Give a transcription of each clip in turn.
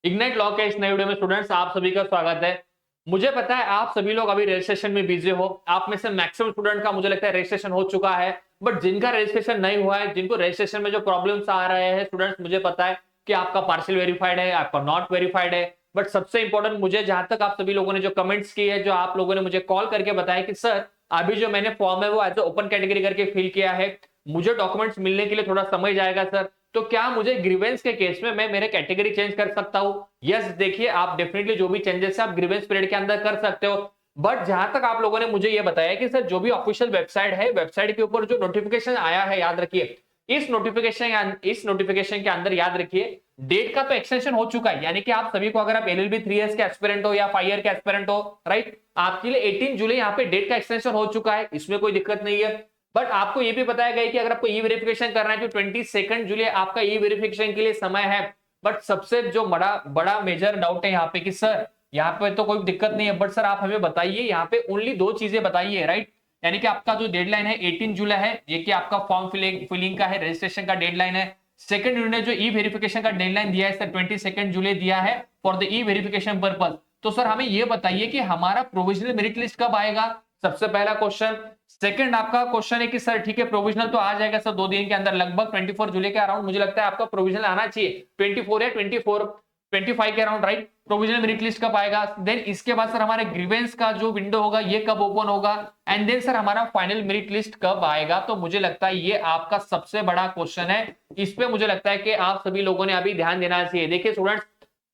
Ignite law के इस नए वीडियो में स्टूडेंट्स आप सभी का स्वागत है। मुझे पता है आप सभी लोग अभी रजिस्ट्रेशन में बिजी हो। आप में से मैक्सिमम स्टूडेंट का मुझे लगता है रजिस्ट्रेशन हो चुका है, बट जिनका रजिस्ट्रेशन नहीं हुआ है, जिनको रजिस्ट्रेशन में जो प्रॉब्लम्स आ रहे हैं स्टूडेंट्स, मुझे पता है कि आपका पार्शियल वेरीफाइड है, आपका नॉट वेरीफाइड है। बट सबसे इंपॉर्टेंट, मुझे जहां तक आप सभी लोगों ने जो कमेंट्स किए हैं, जो आप लोगों ने मुझे कॉल करके बताया कि सर अभी जो मैंने फॉर्म है वो एज ओपन कैटेगरी करके फिल किया है, मुझे डॉक्यूमेंट्स मिलने के लिए थोड़ा समय जाएगा सर, तो क्या मुझे ग्रीवेंस के केस में मैं मेरे कैटेगरी चेंज कर सकता हूं? यस, देखिए आप डेफिनेटली जो भी चेंजेस है आप ग्रीवेंस पीरियड के अंदर कर सकते हो। बट जहां तक आप लोगों ने मुझे ये बताया कि सर जो भी ऑफिशियल वेबसाइट है, वेबसाइट के ऊपर जो नोटिफिकेशन आया है, याद रखिए इस नोटिफिकेशन के अंदर याद रखिए डेट का तो एक्सटेंशन हो चुका है। यानी कि आप सभी को, अगर आप एलएलबी 3 इयर्स के एस्पिरेंट हो या 5 ईयर के एस्पिरेंट हो, राइट, आपके लिए 18 जुलाई यहाँ पे डेट का एक्सटेंशन हो चुका है, इसमें कोई दिक्कत नहीं है। बट आपको ये भी बताया गया कि अगर आपको ई वेरिफिकेशन करना है तो 22 जुलाई आपका ई वेरिफिकेशन के लिए समय है। बट सबसे जो बड़ा बड़ा मेजर डाउट है यहाँ पे कि सर यहाँ पे तो कोई दिक्कत नहीं है, बट सर आप हमें बताइए यहाँ पे ओनली दो चीजें बताइए, राइट। यानी कि आपका जो डेडलाइन है 18 जुलाई है, ये कि आपका फॉर्म फिलिंग का है, रजिस्ट्रेशन का डेडलाइन है। सेकंड उन्होंने जो ई वेरिफिकेशन का डेडलाइन दिया है सर 22 जुलाई दिया है for the E verification purpose. तो सर हमें ये बताइए कि हमारा प्रोविजनल मेरिट लिस्ट कब आएगा, सबसे पहला क्वेश्चन। सेकंड आपका क्वेश्चन है कि सर ठीक है प्रोविजनल तो आ जाएगा सर 2 दिन के अंदर, लगभग 24 जुलाई के अराउंड मुझे लगता है आपका प्रोविजनल आना चाहिए, 24 या 25 के around, right. Provisional merit list कब आएगा, देन इसके बाद सर हमारे ग्रीवेंस का जो विंडो होगा ये कब ओपन होगा, एंड देन सर हमारा फाइनल मेरिट लिस्ट कब आएगा। तो मुझे लगता है ये आपका सबसे बड़ा क्वेश्चन है, इस पे मुझे लगता है कि आप सभी लोगों ने अभी ध्यान देना चाहिए। देखिए स्टूडेंट्स,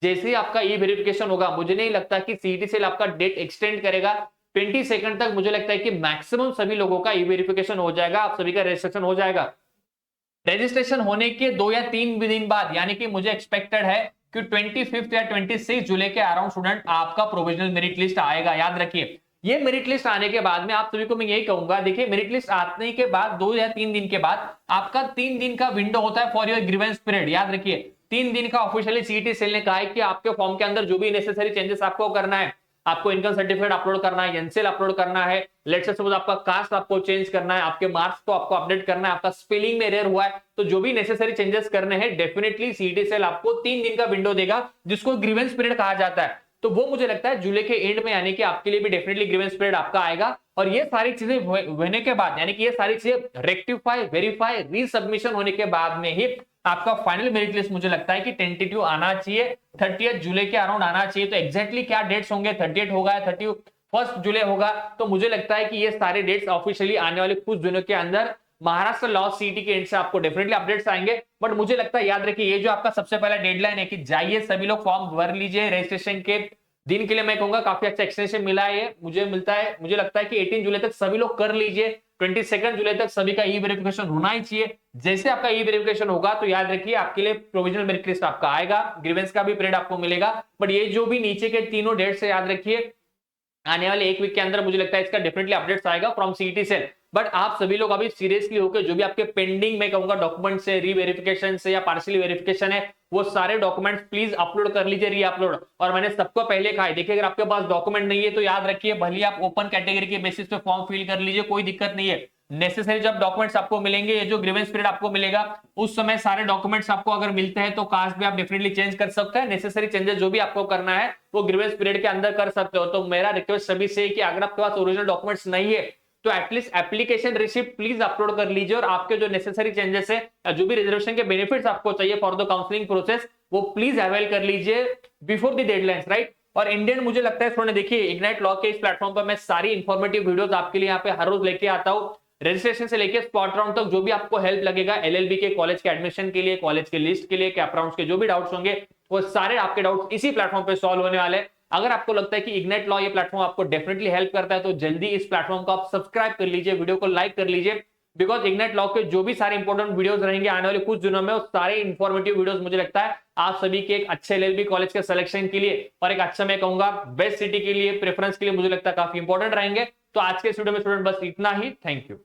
जैसे ही आपका ई वेरिफिकेशन होगा, मुझे नहीं लगता कि सीईटी सेल आपका डेट एक्सटेंड करेगा। 22 तक मुझे लगता है कि मैक्सिमम सभी लोगों का ई वेरिफिकेशन हो जाएगा, आप सभी का रजिस्ट्रेशन हो जाएगा। रजिस्ट्रेशन होने के 2 या 3 दिन बाद, यानी कि मुझे एक्सपेक्टेड है कि 25 या 26 जुलाई के अराउंड स्टूडेंट आपका प्रोविजनल मेरिट लिस्ट आएगा। याद रखिए ये मेरिट लिस्ट आने के बाद में आप सभी को मैं यही कहूंगा, देखिए मेरिट लिस्ट आने के बाद 2 या 3 दिन के बाद आपका 3 दिन का विंडो होता है फॉर योर ग्रीवेंस पीरियड। याद रखिए 3 दिन का ऑफिशियली सीईटी सेल ने कहा है कि आपके फॉर्म के अंदर जो भी नेसेसरी चेंजेस आपको करना है, आपको इनकम सर्टिफिकेट अपलोड करना है, एनसीएल अपलोड करना है, लेट्स से सपोज आपका कास्ट आपको चेंज करना है, आपके मार्क्स को आपको अपडेट करना है, आपका स्पेलिंग में एरर हुआ है, तो जो भी नेसेसरी चेंजेस करने हैं डेफिनेटली सीईटी सेल आपको 3 दिन का विंडो देगा, जिसको ग्रीवेंस पीरियड कहा जाता है। तो वो मुझे लगता है जुलाई के एंड में, यानी कि आपके लिए भी डेफिनेटली ग्रीवेंस पीरियड आपका आएगा। और ये सारी चीजें होने के बाद, यानी कि ये सारी चीजें रेक्टिफाई, वेरीफाई, रीसबमिशन होने के बाद में ही आपका फाइनल मेरिट लिस्ट मुझे लगता है कि टेंटेटिव आना चाहिए, 30 जुलाई के अराउंड आना चाहिए। तो एग्जैक्टली क्या डेट्स होंगे, 30 होगा या 31 जुलाई होगा, तो मुझे लगता है कि ये सारे डेट्स ऑफिशियली आने वाले कुछ दिनों के अंदर महाराष्ट्र लॉ सीईटी के एंड से आपको डेफिनेटली अपडेट्स आएंगे। बट मुझे लगता है, याद रखिए, ये जो आपका सबसे पहला डेडलाइन है कि जाइए सभी लोग फॉर्म भर लीजिए, रजिस्ट्रेशन के दिन के लिए मैं कहूंगा काफी अच्छा एक्सटेंशन मिला है, मुझे लगता है कि 18 जुलाई तक सभी लोग कर लीजिए, 22 जुलाई तक सभी का ई वेरिफिकेशन होना ही चाहिए। जैसे आपका ई वेरिफिकेशन होगा तो याद रखिए आपके लिए प्रोविजनल मेरिट लिस्ट आपका आएगा, ग्रीवेंस का भी पीरियड आपको मिलेगा। बट ये जो भी नीचे के तीनों डेट से याद रखिए आने वाले 1 वीक के अंदर मुझे लगता है इसका डेफिनेटली अपडेट्स आएगा फ्रॉम सीईटी सेल। बट आप सभी लोग अभी सीरियसली होकर जो भी आपके पेंडिंग में कहूंगा डॉक्यूमेंट से, रीवेरिफिकेशन से या पार्शियली वेरिफिकेशन है, वो सारे डॉक्यूमेंट्स प्लीज अपलोड कर लीजिए, री अपलोड। और मैंने सबको पहले कहा है, देखिए अगर आपके पास डॉक्यूमेंट नहीं है तो याद रखिए भले आप ओपन कैटेगरी के बेसिस पे फॉर्म फिल कर लीजिए, कोई दिक्कत नहीं है। नेसेसरी जब डॉक्यूमेंट्स आपको मिलेंगे, ये जो ग्रीवेंस पीरियड आपको मिलेगा उस समय सारे डॉक्यूमेंट्स आपको अगर मिलते हैं तो कास्ट भी आप डेफिनेटली चेंज कर सकते हैं। नेसेसरी चेंजेस जो भी आपको करना है वो ग्रीवेंस पीरियड के अंदर कर सकते हो। तो मेरा रिक्वेस्ट सभी से कि अगर आपके पास ओरिजिनल डॉक्यूमेंट्स नहीं है तो at least application receipt please upload कर लीजिए, और आपके जो नेसेसरी चेंजेस है या जो भी रिजर्वेशन के बेनिफिट्स आपको चाहिए फॉर द काउंसलिंग प्रोसेस वो प्लीज अवेल कर लीजिए बिफोर द डेडलाइंस, राइट। और इंडियन मुझे लगता है थोड़ा देखिए इग्नाइट लॉ के इस प्लेटफॉर्म पर मैं सारी इंफॉर्मेटिव वीडियोस आपके लिए यहाँ पे हर रोज लेके आता हूँ, रजिस्ट्रेशन से लेके स्पॉट राउंड तक जो भी आपको हेल्प लगेगा, एलएलबी के कॉलेज के एडमिशन के लिए, कॉलेज के लिस्ट के लिए, कैप राउंड्स के जो भी डाउट्स होंगे वो सारे आपके डाउट्स इसी प्लेटफॉर्म पे सॉल्व होने वाले हैं। अगर आपको लगता है कि इग्नाइट लॉ ये प्लेटफॉर्म आपको डेफिनेटली हेल्प करता है तो जल्दी इस प्लेटफॉर्म को आप सब्सक्राइब कर लीजिए, वीडियो को लाइक कर लीजिए, बिकॉज इग्नाइट लॉ के जो भी सारे इंपॉर्टेंट वीडियोस रहेंगे आने वाले कुछ दिनों में, वो सारे इंफॉर्मेटिव वीडियोस मुझे लगता है आप सभी के एक अच्छे एलएलबी कॉलेज के सिलेक्शन के लिए और एक अच्छा मैं कहूंगा बेस्ट सिटी के लिए, प्रेफरेंस के लिए मुझे लगता है काफी इंपॉर्टेंट रहेंगे। तो आज के वीडियो में स्टूडेंट बस इतना ही, थैंक यू।